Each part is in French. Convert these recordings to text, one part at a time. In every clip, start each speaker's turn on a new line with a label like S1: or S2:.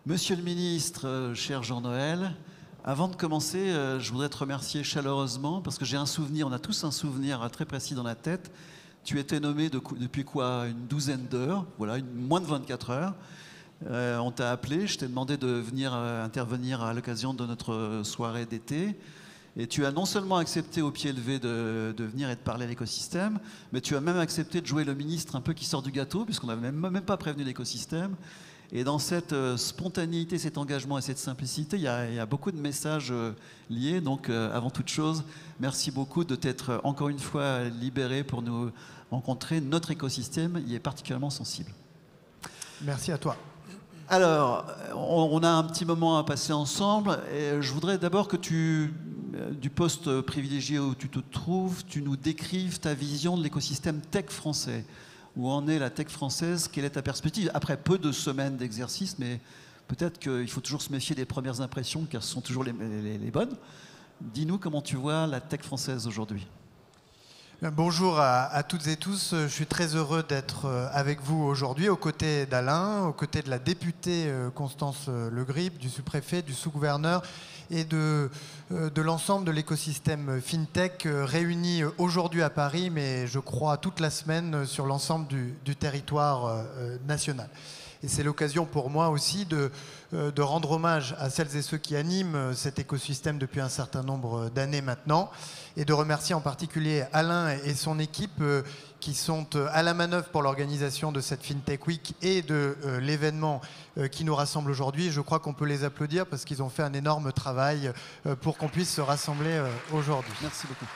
S1: Monsieur le ministre, cher Jean-Noël, avant de commencer, je voudrais te remercier chaleureusement parce que j'ai un souvenir, on a tous un souvenir très précis dans la tête. Tu étais nommé depuis quoi? Une douzaine d'heures, voilà, moins de 24 heures. On t'a appelé, je t'ai demandé de venir intervenir à l'occasion de notre soirée d'été. Et tu as non seulement accepté au pied levé de venir et de parler à l'écosystème, mais tu as même accepté de jouer le ministre un peu qui sort du gâteau, puisqu'on n'avait même pas prévenu l'écosystème. Et dans cette spontanéité, cet engagement et cette simplicité, il y a beaucoup de messages liés. Donc, avant toute chose, merci beaucoup de t'être encore une fois libéré pour nous rencontrer. Notre écosystème y est particulièrement sensible.
S2: Merci à toi.
S1: Alors, on a un petit moment à passer ensemble. Et je voudrais d'abord que du poste privilégié où tu te trouves, tu nous décrives ta vision de l'écosystème tech français. Où en est la tech française? Quelle est ta perspective? Après peu de semaines d'exercice, mais peut-être qu'il faut toujours se méfier des premières impressions, car ce sont toujours les bonnes. Dis-nous comment tu vois la tech française aujourd'hui.
S2: Bonjour à toutes et tous. Je suis très heureux d'être avec vous aujourd'hui, aux côtés d'Alain, aux côtés de la députée Constance Le Grip, du sous-préfet, du sous-gouverneur et de l'ensemble de l'écosystème FinTech réuni aujourd'hui à Paris, mais je crois toute la semaine sur l'ensemble du territoire national. Et c'est l'occasion pour moi aussi de rendre hommage à celles et ceux qui animent cet écosystème depuis un certain nombre d'années maintenant, et de remercier en particulier Alain et son équipe qui sont à la manœuvre pour l'organisation de cette FinTech Week et de l'événement qui nous rassemble aujourd'hui. Je crois qu'on peut les applaudir parce qu'ils ont fait un énorme travail pour qu'on puisse se rassembler aujourd'hui.
S1: Merci beaucoup.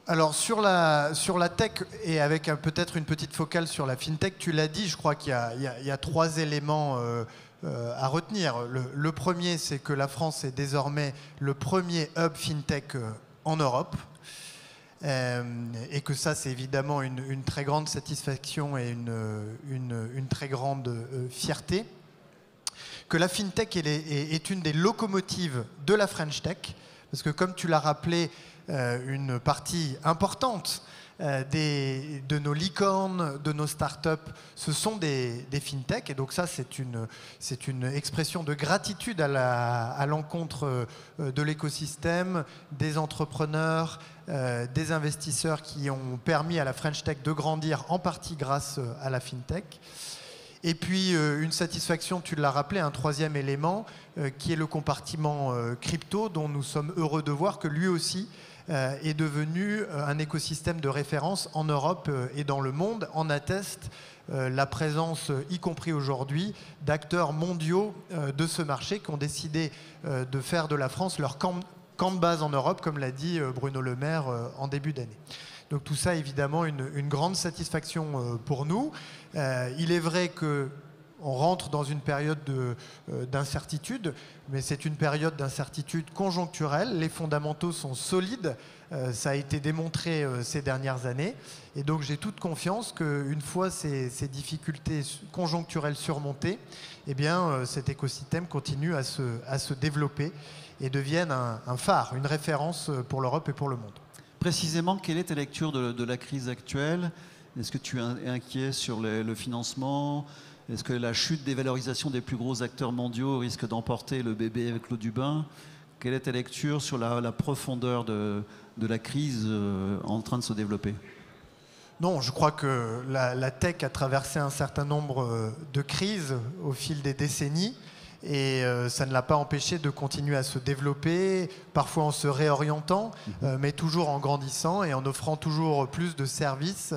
S2: Alors sur la tech et avec peut-être une petite focale sur la FinTech, tu l'as dit, je crois qu'il y a trois éléments à retenir. Le premier, c'est que la France est désormais le premier hub FinTech en Europe. Et que ça, c'est évidemment une très grande satisfaction et une très grande fierté. Que la FinTech est une des locomotives de la French Tech, parce que comme tu l'as rappelé, une partie importante de nos licornes, de nos startups, ce sont des fintech. Et donc ça, c'est une expression de gratitude à l'encontre de l'écosystème, des entrepreneurs, des investisseurs qui ont permis à la French Tech de grandir, en partie grâce à la fintech. Et puis une satisfaction, tu l'as rappelé, un troisième élément qui est le compartiment crypto, dont nous sommes heureux de voir que lui aussi est devenu un écosystème de référence en Europe et dans le monde. En atteste la présence, y compris aujourd'hui, d'acteurs mondiaux de ce marché qui ont décidé de faire de la France leur camp de base en Europe, comme l'a dit Bruno Le Maire en début d'année. Donc tout ça, évidemment, une grande satisfaction pour nous. Il est vrai que on rentre dans une période d'incertitude, mais c'est une période d'incertitude conjoncturelle. Les fondamentaux sont solides, ça a été démontré ces dernières années. Et donc j'ai toute confiance qu'une fois ces difficultés conjoncturelles surmontées, eh bien, cet écosystème continue à se développer et devienne un phare, une référence pour l'Europe et pour le monde.
S1: Précisément, quelle est ta lecture de la crise actuelle? Est-ce que tu es inquiet sur le financement? Est-ce que la chute des valorisations des plus gros acteurs mondiaux risque d'emporter le bébé avec l'eau du bain? Quelle est ta lecture sur la profondeur de la crise en train de se développer?
S2: Non, je crois que la tech a traversé un certain nombre de crises au fil des décennies. Et ça ne l'a pas empêché de continuer à se développer, parfois en se réorientant, mais toujours en grandissant et en offrant toujours plus de services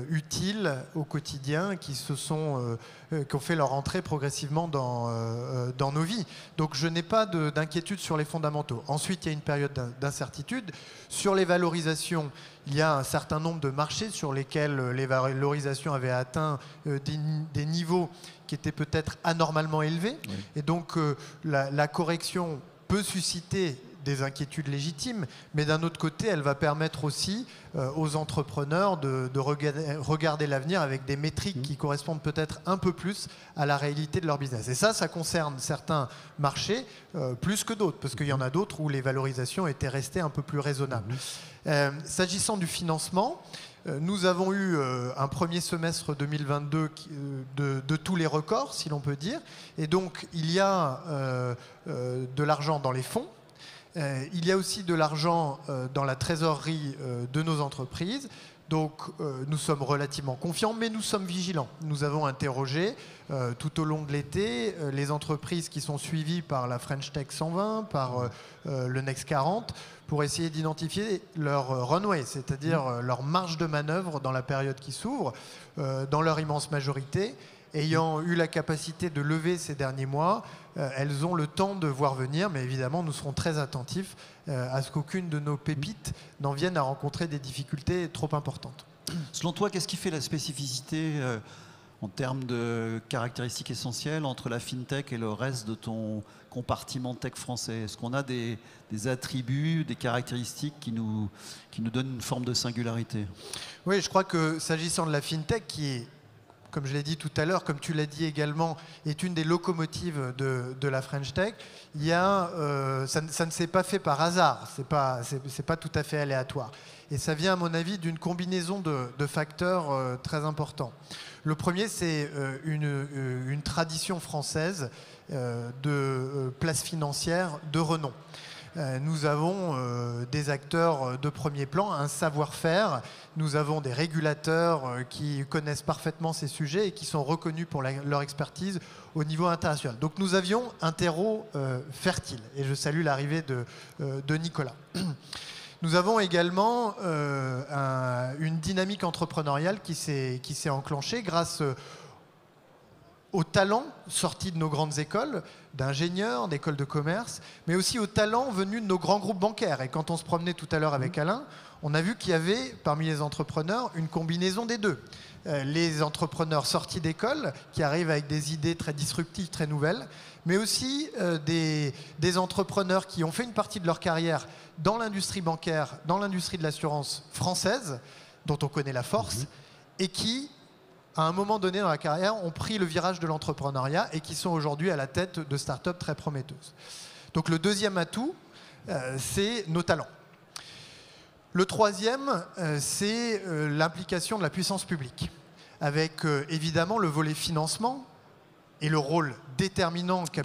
S2: utiles au quotidien qui ont fait leur entrée progressivement dans nos vies. Donc je n'ai pas d'inquiétude sur les fondamentaux. Ensuite, il y a une période d'incertitude. Sur les valorisations, il y a un certain nombre de marchés sur lesquels les valorisations avaient atteint des niveaux qui étaient peut-être anormalement élevés. Oui. Et donc la correction peut susciter des inquiétudes légitimes, mais d'un autre côté, elle va permettre aussi aux entrepreneurs de regarder l'avenir avec des métriques qui correspondent peut-être un peu plus à la réalité de leur business. Et ça concerne certains marchés plus que d'autres, parce qu'il y en a d'autres où les valorisations étaient restées un peu plus raisonnables. S'agissant du financement, Nous avons eu un premier semestre 2022 de tous les records, si l'on peut dire. Et donc, il y a de l'argent dans les fonds. Il y a aussi de l'argent dans la trésorerie de nos entreprises. Donc nous sommes relativement confiants, mais nous sommes vigilants. Nous avons interrogé tout au long de l'été les entreprises qui sont suivies par la French Tech 120, par le Next 40, pour essayer d'identifier leur runway, c'est-à-dire leur marge de manœuvre dans la période qui s'ouvre, dans leur immense majorité. Ayant eu la capacité de lever ces derniers mois, elles ont le temps de voir venir, mais évidemment, nous serons très attentifs à ce qu'aucune de nos pépites n'en vienne à rencontrer des difficultés trop importantes.
S1: Selon toi, qu'est-ce qui fait la spécificité en termes de caractéristiques essentielles entre la FinTech et le reste de ton compartiment tech français? Est-ce qu'on a des attributs, des caractéristiques qui nous donnent une forme de singularité?
S2: Oui, je crois que s'agissant de la FinTech, qui est, comme je l'ai dit tout à l'heure, comme tu l'as dit également, est une des locomotives de la French Tech. Il y a, ça ne s'est pas fait par hasard, c'est pas tout à fait aléatoire. Et ça vient, à mon avis, d'une combinaison de facteurs très importants. Le premier, c'est une tradition française de place financière de renom. Nous avons des acteurs de premier plan, un savoir-faire. Nous avons des régulateurs qui connaissent parfaitement ces sujets et qui sont reconnus pour leur expertise au niveau international. Donc nous avions un terreau fertile. Et je salue l'arrivée de Nicolas. Nous avons également une dynamique entrepreneuriale qui s'est enclenchée grâce aux talents sortis de nos grandes écoles, d'ingénieurs, d'écoles de commerce, mais aussi aux talents venus de nos grands groupes bancaires. Et quand on se promenait tout à l'heure avec Alain, on a vu qu'il y avait parmi les entrepreneurs une combinaison des deux. Les entrepreneurs sortis d'école qui arrivent avec des idées très disruptives, très nouvelles, mais aussi des entrepreneurs qui ont fait une partie de leur carrière dans l'industrie bancaire, dans l'industrie de l'assurance française, dont on connaît la force, et qui, à un moment donné dans la carrière, ont pris le virage de l'entrepreneuriat et qui sont aujourd'hui à la tête de start-up très prometteuses. Donc le deuxième atout, c'est nos talents. Le troisième, c'est l'implication de la puissance publique, avec évidemment le volet financement et le rôle déterminant qu'a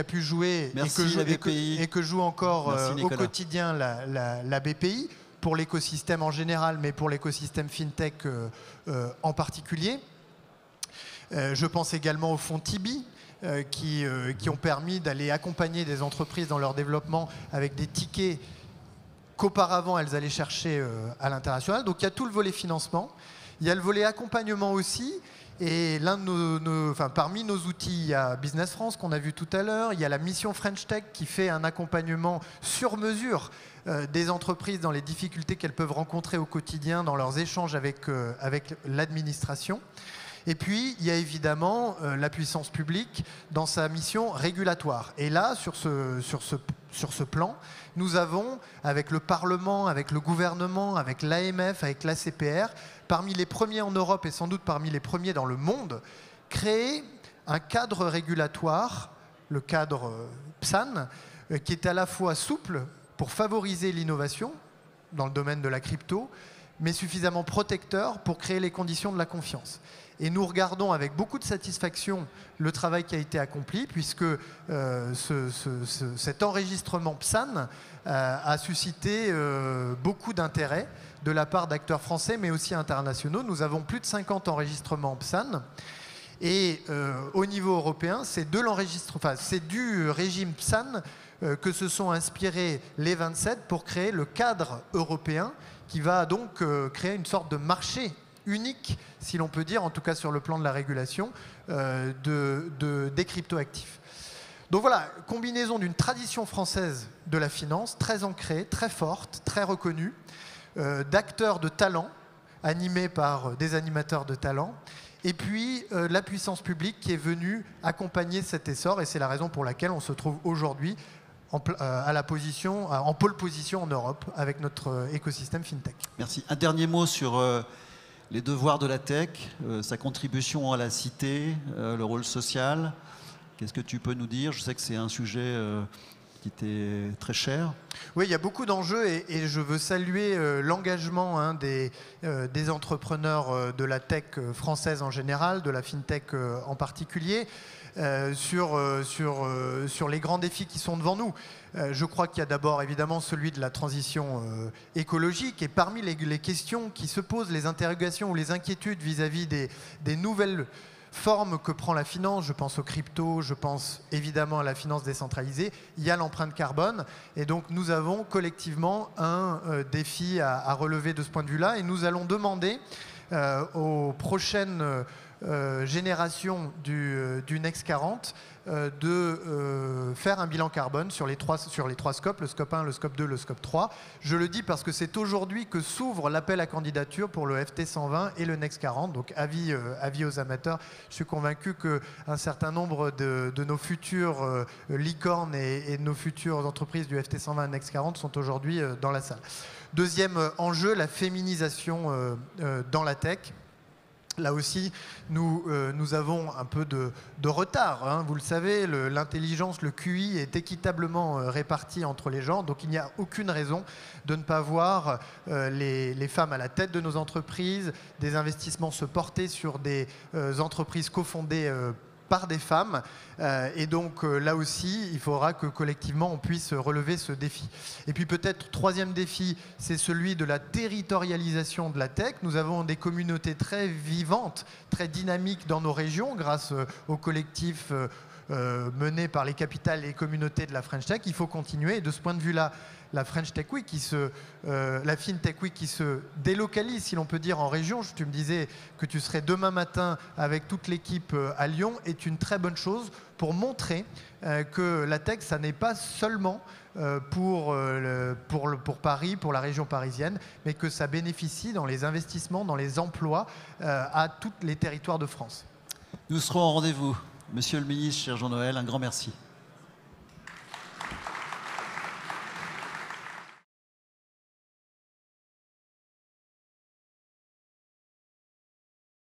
S2: pu jouer et que joue encore au quotidien la BPI, pour l'écosystème en général, mais pour l'écosystème FinTech en particulier. Je pense également aux fonds Tibi, qui ont permis d'aller accompagner des entreprises dans leur développement avec des tickets qu'auparavant elles allaient chercher à l'international. Donc il y a tout le volet financement. Il y a le volet accompagnement aussi. Et parmi nos outils, il y a Business France qu'on a vu tout à l'heure. Il y a la mission French Tech qui fait un accompagnement sur mesure des entreprises dans les difficultés qu'elles peuvent rencontrer au quotidien dans leurs échanges avec l'administration. Et puis, il y a évidemment la puissance publique dans sa mission régulatoire. Et là, sur ce plan, nous avons, avec le Parlement, avec le gouvernement, avec l'AMF, avec l'ACPR, parmi les premiers en Europe et sans doute parmi les premiers dans le monde, créé un cadre régulatoire, le cadre PSAN, qui est à la fois souple pour favoriser l'innovation dans le domaine de la crypto, mais suffisamment protecteur pour créer les conditions de la confiance. Et nous regardons avec beaucoup de satisfaction le travail qui a été accompli, puisque cet enregistrement PSAN a suscité beaucoup d'intérêt de la part d'acteurs français, mais aussi internationaux. Nous avons plus de 50 enregistrements PSAN. Et au niveau européen, c'est du régime PSAN que se sont inspirés les 27 pour créer le cadre européen qui va donc créer une sorte de marché unique, si l'on peut dire, en tout cas sur le plan de la régulation, des cryptoactifs. Donc voilà, combinaison d'une tradition française de la finance, très ancrée, très forte, très reconnue, d'acteurs de talent, animés par des animateurs de talent, et puis la puissance publique qui est venue accompagner cet essor, et c'est la raison pour laquelle on se trouve aujourd'hui en pole position en Europe avec notre écosystème FinTech.
S1: Merci. Un dernier mot sur les devoirs de la tech, sa contribution à la cité, le rôle social. Qu'est-ce que tu peux nous dire? Je sais que c'est un sujet qui t'est très cher.
S2: Oui, il y a beaucoup d'enjeux et je veux saluer l'engagement des entrepreneurs de la tech française en général, de la fintech en particulier, sur les grands défis qui sont devant nous. Je crois qu'il y a d'abord évidemment celui de la transition écologique et parmi les questions qui se posent, les interrogations ou les inquiétudes vis-à-vis des nouvelles forme que prend la finance, je pense aux cryptos, je pense évidemment à la finance décentralisée, il y a l'empreinte carbone. Et donc nous avons collectivement un défi à relever de ce point de vue-là. Et nous allons demander aux prochaines générations du Next 40 de faire un bilan carbone sur les trois scopes, le scope 1, le scope 2, le scope 3. Je le dis parce que c'est aujourd'hui que s'ouvre l'appel à candidature pour le FT 120 et le Next 40. Donc avis aux amateurs. Je suis convaincu qu'un certain nombre de nos futures licornes et de nos futures entreprises du FT 120 et Next 40 sont aujourd'hui dans la salle. Deuxième enjeu, la féminisation dans la tech. Là aussi, nous avons un peu de retard. Hein. Vous le savez, l'intelligence, le QI est équitablement réparti entre les genres. Donc il n'y a aucune raison de ne pas voir les femmes à la tête de nos entreprises, des investissements se porter sur des entreprises cofondées par des femmes. Et donc là aussi, il faudra que collectivement on puisse relever ce défi. Et puis peut-être troisième défi, c'est celui de la territorialisation de la tech. Nous avons des communautés très vivantes, très dynamiques dans nos régions grâce aux collectifs menés par les capitales et les communautés de la French Tech. Il faut continuer. Et de ce point de vue-là, la French Tech Week, la FinTech Week qui se délocalise, si l'on peut dire, en région. Tu me disais que tu serais demain matin avec toute l'équipe à Lyon, est une très bonne chose pour montrer que la tech, ça n'est pas seulement pour Paris, pour la région parisienne, mais que ça bénéficie dans les investissements, dans les emplois à tous les territoires de France.
S1: Nous serons au rendez-vous. Monsieur le ministre, cher Jean-Noël, un grand merci.